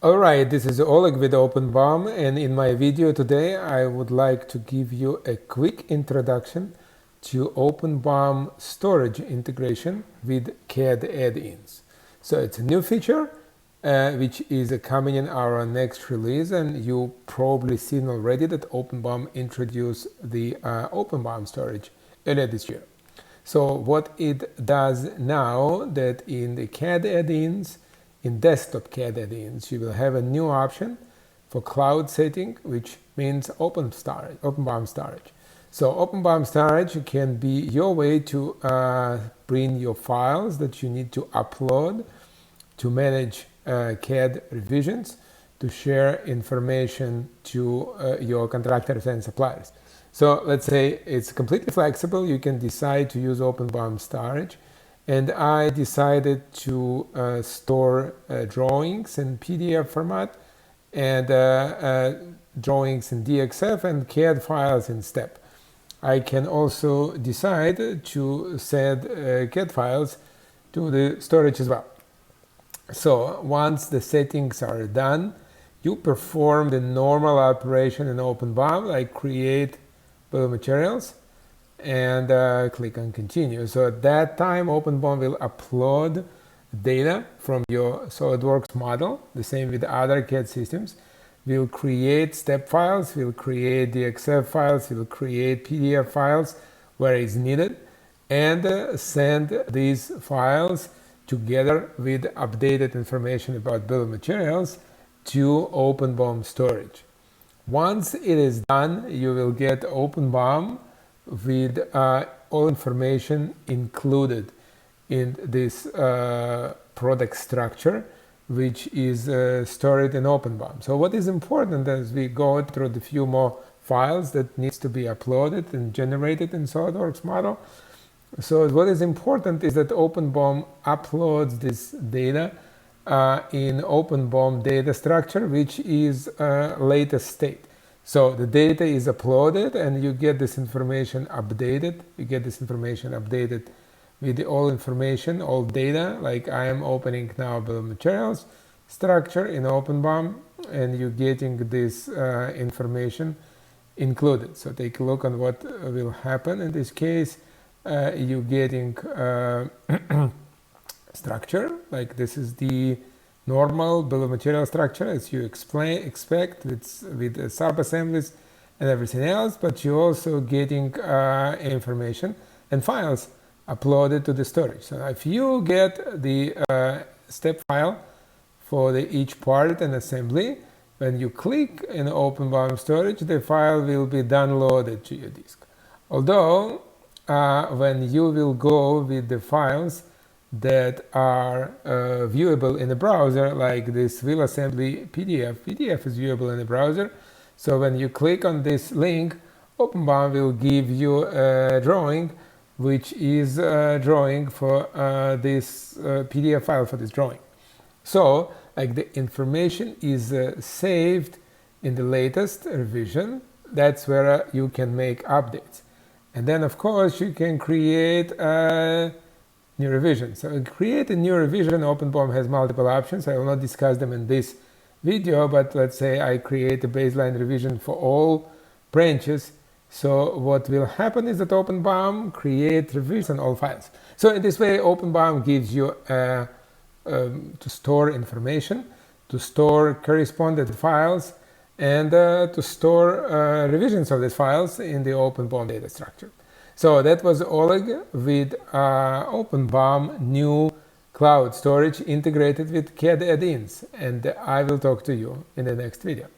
Alright, this is Oleg with OpenBOM, and in my video today I would like to give you a quick introduction to OpenBOM storage integration with CAD add-ins. So it's a new feature which is coming in our next release, and you probably seen already that OpenBOM introduced the OpenBOM storage earlier this year. So what it does now, that in the CAD add-ins, in desktop CAD add-ins, you will have a new option for cloud setting, which means OpenBOM storage. So OpenBOM storage can be your way to bring your files that you need to upload, to manage CAD revisions, to share information to your contractors and suppliers. So let's say it's completely flexible. You can decide to use OpenBOM storage. And I decided to store drawings in PDF format and drawings in DXF and CAD files in STEP. I can also decide to send CAD files to the storage as well. So once the settings are done, you perform the normal operation in OpenBOM, like create bill of materials, and click on continue. So at that time OpenBOM will upload data from your SOLIDWORKS model, the same with other CAD systems. We'll create step files, we'll create DXF files, we'll create PDF files where it's needed, and send these files together with updated information about bill of materials to OpenBOM storage. Once it is done, you will get OpenBOM with all information included in this product structure, which is stored in OpenBOM. So what is important as we go through the few more files that needs to be uploaded and generated in SOLIDWORKS model. So what is important is that OpenBOM uploads this data in OpenBOM data structure, which is latest state. So the data is uploaded and you get this information updated. You get this information updated with the all information, all data, like I am opening now bill of materials structure in OpenBOM, and you're getting this information included. So take a look on what will happen in this case. You're getting structure, like this is the normal bill of material structure as you expect with sub-assemblies and everything else, but you're also getting information and files uploaded to the storage. So if you get the step file for each part and assembly, when you click in OpenBOM storage, the file will be downloaded to your disk. Although when you will go with the files that are viewable in the browser, like this will assembly PDF is viewable in the browser. So when you click on this link, OpenBOM will give you a drawing, which is a drawing for this PDF file for this drawing. So like the information is saved in the latest revision. That's where you can make updates. And then of course you can create new revision. So create a new revision. OpenBOM has multiple options. I will not discuss them in this video, but let's say I create a baseline revision for all branches. So what will happen is that OpenBOM create revisions on all files. So in this way OpenBOM gives you to store information, to store correspondent files, and to store revisions of these files in the OpenBOM data structure. So that was Oleg with OpenBOM new cloud storage integrated with CAD add-ins, and I will talk to you in the next video.